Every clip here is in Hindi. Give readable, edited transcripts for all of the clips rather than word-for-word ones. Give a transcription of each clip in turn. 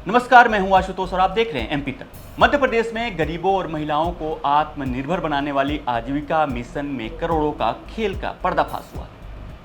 नमस्कार, मैं हूं आशुतोष और आप देख रहे हैं एमपी तक। मध्य प्रदेश में गरीबों और महिलाओं को आत्मनिर्भर बनाने वाली आजीविका मिशन में करोड़ों का खेल का पर्दाफाश हुआ।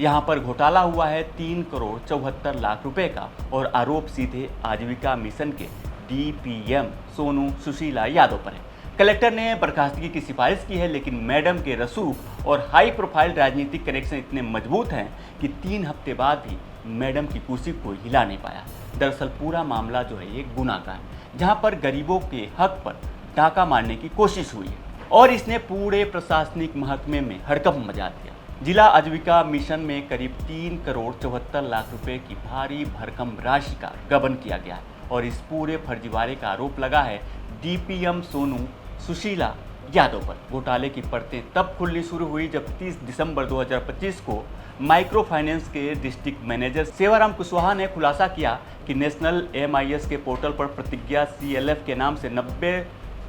यहां पर घोटाला हुआ है 3 करोड़ 74 लाख रुपए का और आरोप सीधे आजीविका मिशन के डीपीएम सोनू सुशीला यादव पर है। कलेक्टर ने बर्खास्तगी की सिफारिश की है, लेकिन मैडम के रसूख और हाई प्रोफाइल राजनीतिक कनेक्शन इतने मजबूत हैं कि 3 हफ्ते बाद भी मैडम की कुर्सी को हिला नहीं पाया। दरअसल पूरा मामला जो है ये गुनाह का है, जहां पर गरीबों के हक पर डाका मारने की कोशिश हुई है और इसने पूरे प्रशासनिक महकमे में हड़कंप मचा दिया। जिला आजीविका मिशन में करीब 3 करोड़ 74 लाख रुपए की भारी भरकम राशि का गबन किया गया है और इस पूरे फर्जीवाड़े का आरोप लगा है डीपीएम सोनू सुशीला यादव पर। घोटाले की परतें तब खुलनी शुरू हुई जब 30 दिसंबर 2025 को माइक्रो फाइनेंस के डिस्ट्रिक्ट मैनेजर सेवाराम कुशवाहा ने खुलासा किया कि नेशनल एमआईएस के पोर्टल पर प्रतिज्ञा सीएलएफ के नाम से 90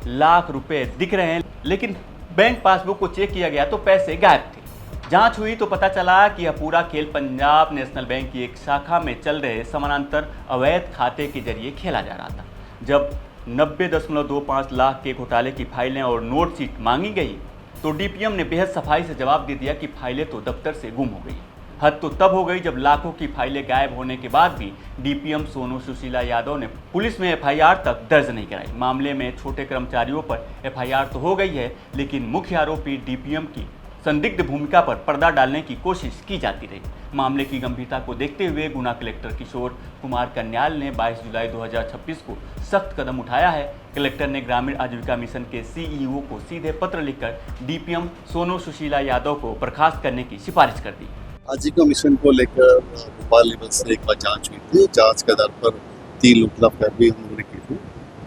लाख रुपए दिख रहे हैं, लेकिन बैंक पासबुक को चेक किया गया तो पैसे गायब थे। जांच हुई तो पता चला कि यह पूरा खेल पंजाब नेशनल बैंक की एक शाखा में चल रहे समानांतर अवैध खाते के जरिए खेला जा रहा था। जब 90.25 लाख के घोटाले की फाइलें और नोट शीट मांगी गई तो डीपीएम ने बेहद सफाई से जवाब दे दिया कि फाइलें तो दफ्तर से गुम हो गई। हद तो तब हो गई जब लाखों की फाइलें गायब होने के बाद भी डीपीएम सोनू सुशीला यादव ने पुलिस में एफआईआर तक दर्ज नहीं कराई। मामले में छोटे कर्मचारियों पर एफआईआर तो हो गई है, लेकिन मुख्य आरोपी डीपीएम की संदिग्ध भूमिका पर पर्दा डालने की कोशिश की जाती रही। मामले की गंभीरता को देखते हुए गुना कलेक्टर किशोर कुमार कन्याल ने 22 जुलाई 2026 को सख्त कदम उठाया है। कलेक्टर ने ग्रामीण आजीविका मिशन के सीईओ को सीधे पत्र लिखकर डीपीएम सोनू सुशीला यादव को बर्खास्त करने की सिफारिश कर दी। आजीविका मिशन को लेकर भोपाल लेवल से एक बार जांच हुई थी। जांच के आधार पर 3 लोग खिलाफ कार्रवाई हम लोगों ने की थी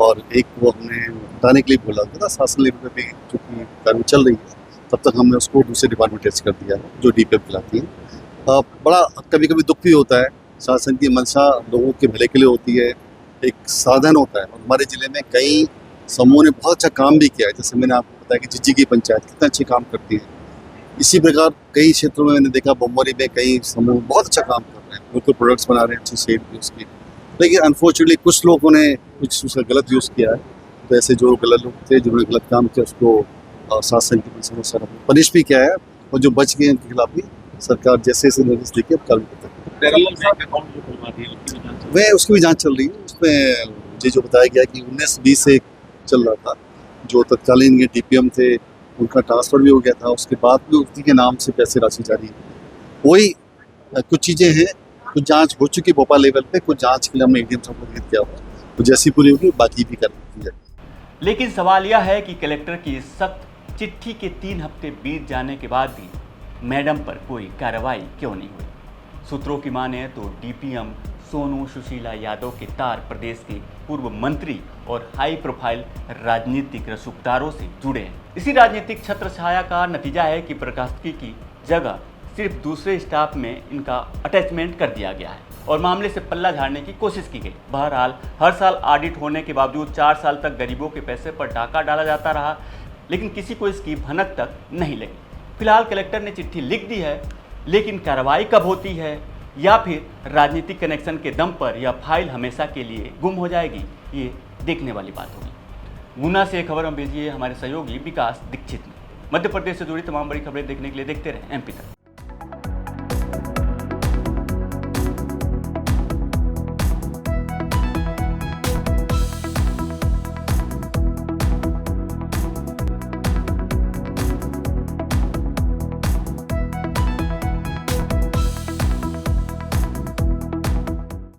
और एक वो हमने हटाने के लिए बोला था। शासन लेवल पर भी चूँकि कार्रवाई चल रही है, तब तक हमने उसको दूसरे डिपार्टमेंट टेस्ट कर दिया है जो डीपीएम खिलाती है। बड़ा कभी कभी दुख भी होता है। शासन की मंशा लोगों के भले के लिए होती है, एक साधन होता है। और हमारे जिले में कई समूहों ने बहुत अच्छा काम भी किया है। जैसे मैंने आपको बताया कि जिज्जी की पंचायत कितना अच्छे काम करती है। इसी प्रकार कई क्षेत्रों में मैंने देखा, बम्बोरी में कई समूह बहुत अच्छा काम कर रहे हैं, बिल्कुल प्रोडक्ट्स बना रहे हैं अच्छी सेल भी उसकी। लेकिन अनफॉर्चुनेटली कुछ लोगों ने कुछ उसका गलत यूज़ किया है। तो ऐसे जो गलत लोग थे जिन्होंने गलत काम किया उसको शासन की समस्या पनिश भी किया है और जो बच गए उनके खिलाफ भी सरकार जैसे निर्देश देके अब कार्रवाई करते हैं। वह उसकी भी जांच चल रही है। उसमें मुझे जो बताया गया कि 19-20 से चल रहा था, जो तत्कालीन के डीपीएम थे उनका ट्रांसफर भी हो गया था। उसके बाद भी उसी के नाम से पैसे राशि जारी है। वही कुछ चीज़ें हैं, कुछ जांच हो चुकी भोपाल लेवल पे, कुछ जांच के लिए हमने एडीएम साहब को किया हुआ, तो जैसी पूरी होगी बाकी भी कार्रवाई की जाएगी। लेकिन सवाल यह है कि कलेक्टर की सख्त चिट्ठी के 3 हफ्ते बीत जाने के बाद भी मैडम पर कोई कार्रवाई क्यों नहीं हुई। सूत्रों की माने तो डीपीएम सोनू सुशीला यादव के तार प्रदेश के पूर्व मंत्री और हाई प्रोफाइल राजनीतिक रसूखदारों से जुड़े हैं। इसी राजनीतिक छत्रछाया का नतीजा है कि बर्खास्तगी की जगह सिर्फ दूसरे स्टाफ में इनका अटैचमेंट कर दिया गया है और मामले से पल्ला झाड़ने की कोशिश की गई। बहरहाल हर साल ऑडिट होने के बावजूद 4 साल तक गरीबों के पैसे पर डाका डाला जाता रहा, लेकिन किसी को इसकी भनक तक नहीं लगी। फिलहाल कलेक्टर ने चिट्ठी लिख दी है, लेकिन कार्रवाई कब होती है या फिर राजनीतिक कनेक्शन के दम पर यह फाइल हमेशा के लिए गुम हो जाएगी, ये देखने वाली बात होगी। गुना से खबर हम भेजिए हमारे सहयोगी विकास दीक्षित ने। मध्य प्रदेश से जुड़ी तमाम बड़ी खबरें देखने के लिए देखते रहें एमपी तक।